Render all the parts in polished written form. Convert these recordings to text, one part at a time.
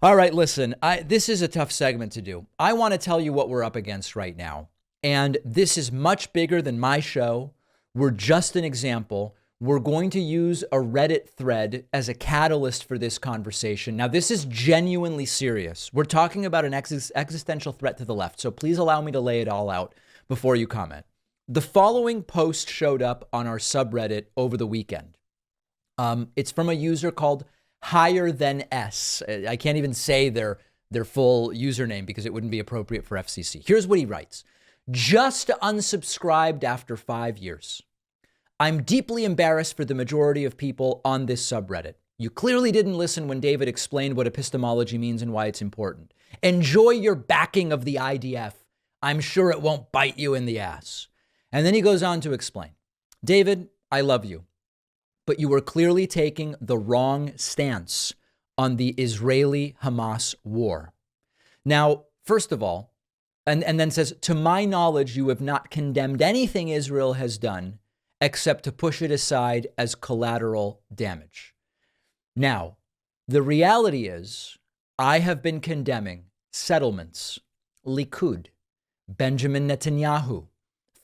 All right, listen, this is a tough segment to do. I want to tell you what we're up against right now. And this is much bigger than my show. We're just an example. We're going to use a Reddit thread as a catalyst for this conversation. Now, this is genuinely serious. We're talking about an existential threat to the left. So please allow me to lay it all out before you comment. The following post showed up on our subreddit over the weekend. It's from a user called Higher Than S. I can't even say their full username because it wouldn't be appropriate for FCC. Here's what he writes. Just unsubscribed after 5 years. I'm deeply embarrassed for the majority of people on this subreddit. You clearly didn't listen when David explained what epistemology means and why it's important. Enjoy your backing of the IDF. I'm sure it won't bite you in the ass. And then he goes on to explain. David, I love you, but you were clearly taking the wrong stance on the Israeli-Hamas war. Now, first of all, and then says, to my knowledge, you have not condemned anything Israel has done except to push it aside as collateral damage. Now, the reality is I have been condemning settlements, Likud, Benjamin Netanyahu,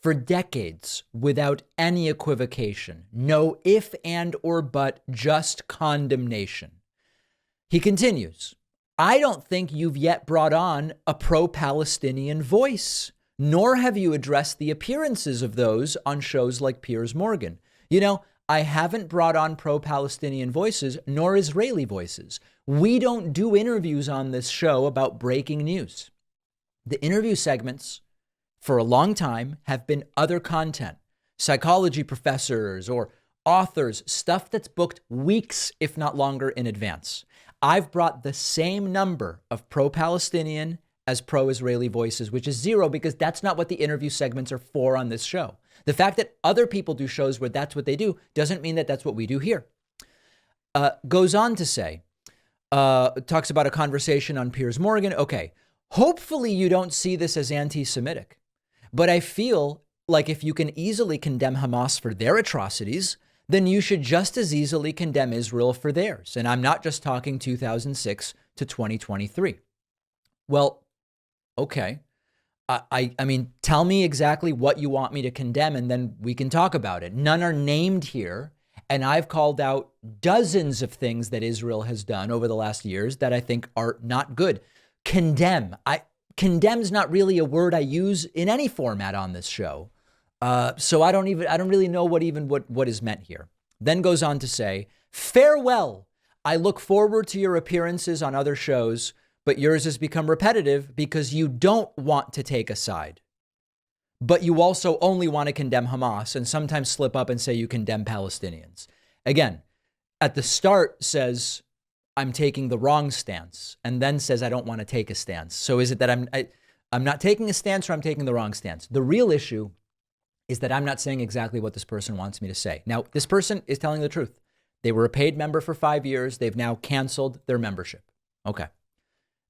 for decades without any equivocation. No if and or but, just condemnation. He continues, I don't think you've yet brought on a pro-Palestinian voice, nor have you addressed the appearances of those on shows like Piers Morgan. You know, I haven't brought on pro-Palestinian voices, nor Israeli voices. We don't do interviews on this show about breaking news. The interview segments for a long time have been other content, psychology professors or authors, stuff that's booked weeks, if not longer, in advance. I've brought the same number of pro-Palestinian as pro-Israeli voices, which is zero because that's not what the interview segments are for on this show. The fact that other people do shows where that's what they do doesn't mean that that's what we do here. Goes on to say, talks about a conversation on Piers Morgan. Okay, hopefully you don't see this as anti-Semitic, but I feel like if you can easily condemn Hamas for their atrocities, then you should just as easily condemn Israel for theirs. And I'm not just talking 2006 to 2023. Well, okay. I mean, tell me exactly what you want me to condemn, and then we can talk about it. None are named here. And I've called out dozens of things that Israel has done over the last years that I think are not good. Condemn. Condemn's not really a word I use in any format on this show. So I don't really know what is meant here. Then goes on to say, farewell. I look forward to your appearances on other shows, but yours has become repetitive because you don't want to take a side. But you also only want to condemn Hamas and sometimes slip up and say you condemn Palestinians. Again, at the start says, I'm taking the wrong stance, and then says I don't want to take a stance. So is it that I'm not taking a stance or I'm taking the wrong stance? The real issue is that I'm not saying exactly what this person wants me to say. Now, this person is telling the truth. They were a paid member for 5 years. They've now canceled their membership. Okay.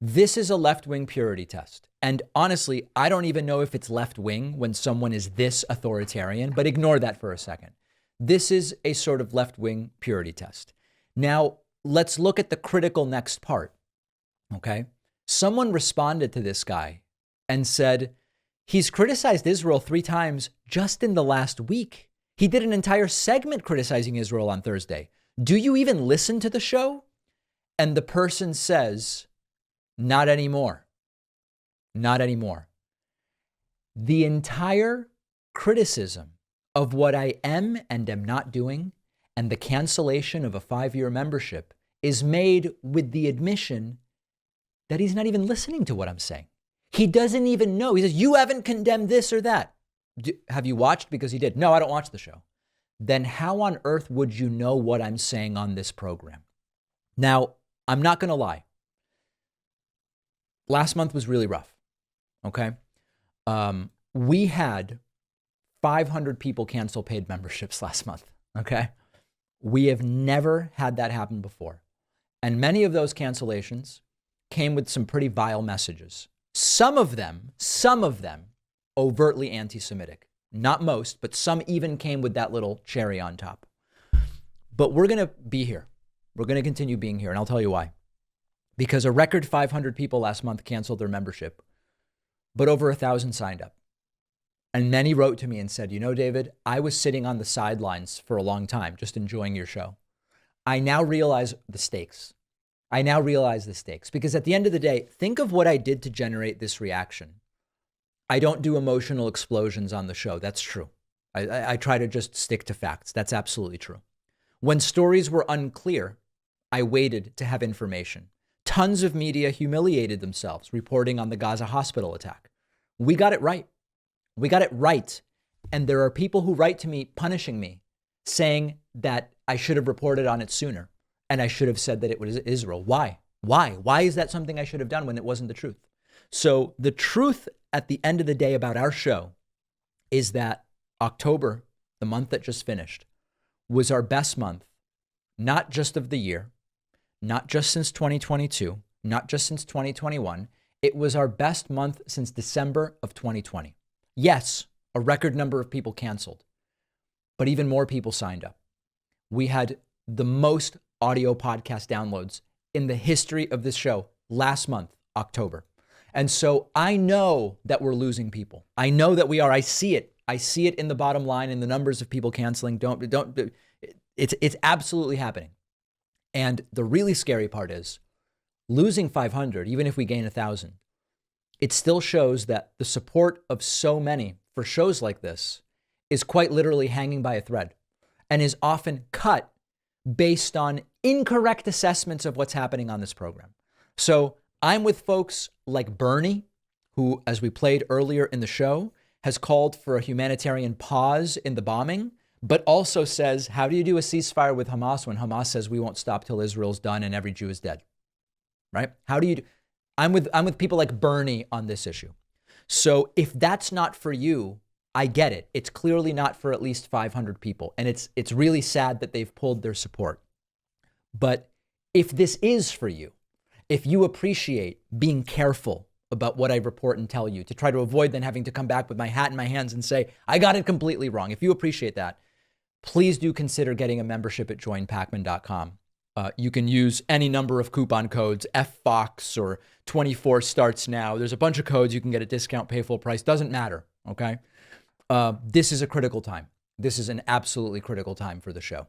This is a left-wing purity test. And honestly, I don't even know if it's left-wing when someone is this authoritarian, but ignore that for a second. This is a sort of left-wing purity test. Now, let's look at the critical next part. Okay. Someone responded to this guy and said, he's criticized Israel 3 times just in the last week. He did an entire segment criticizing Israel on Thursday. Do you even listen to the show? And the person says, not anymore. Not anymore. The entire criticism of what I am and am not doing and the cancellation of a 5-year membership is made with the admission that he's not even listening to what I'm saying. He doesn't even know. He says, you haven't condemned this or that. Have you watched? Because he did. No, I don't watch the show. Then how on earth would you know what I'm saying on this program? Now, I'm not going to lie. Last month was really rough. Okay. We had 500 people cancel paid memberships last month. Okay. We have never had that happen before. And many of those cancellations came with some pretty vile messages. Some of them overtly anti-Semitic. Not most, but some even came with that little cherry on top. But we're going to be here. We're going to continue being here, and I'll tell you why. because a record 500 people last month canceled their membership, but over 1,000 signed up. And many wrote to me and said, you know, David, I was sitting on the sidelines for a long time, just enjoying your show. I now realize the stakes. Because at the end of the day, think of what I did to generate this reaction. I don't do emotional explosions on the show. That's true. I try to just stick to facts. That's absolutely true. When stories were unclear, I waited to have information. Tons of media humiliated themselves reporting on the Gaza hospital attack. We got it right. And there are people who write to me punishing me, saying that I should have reported on it sooner and I should have said that it was Israel. Why? Why is that something I should have done when it wasn't the truth? So the truth at the end of the day about our show is that October, the month that just finished, was our best month, not just of the year, not just since 2022, not just since 2021. It was our best month since December of 2020. Yes, a record number of people canceled, but even more people signed up. We had the most audio podcast downloads in the history of this show last month, October. And so I know that we're losing people. I know that we are. I see it. I see it in the bottom line, in the numbers of people canceling. It's absolutely happening. And the really scary part is losing 500, even if we gain 1,000, it still shows that the support of so many for shows like this is quite literally hanging by a thread and is often cut based on incorrect assessments of what's happening on this program. So I'm with folks like Bernie, who, as we played earlier in the show, has called for a humanitarian pause in the bombing, but also says, how do you do a ceasefire with Hamas when Hamas says we won't stop till Israel's done and every Jew is dead, right? How do you do? I'm with people like Bernie on this issue. So if that's not for you, I get it. It's clearly not for at least 500 people. And it's really sad that they've pulled their support. But if this is for you, if you appreciate being careful about what I report and tell you to try to avoid then having to come back with my hat in my hands and say, I got it completely wrong. If you appreciate that, please do consider getting a membership at joinpakman.com. You can use any number of coupon codes, FFOX or 24 starts now. There's a bunch of codes. You can get a discount, pay full price. Doesn't matter, okay? This is a critical time. This is an absolutely critical time for the show.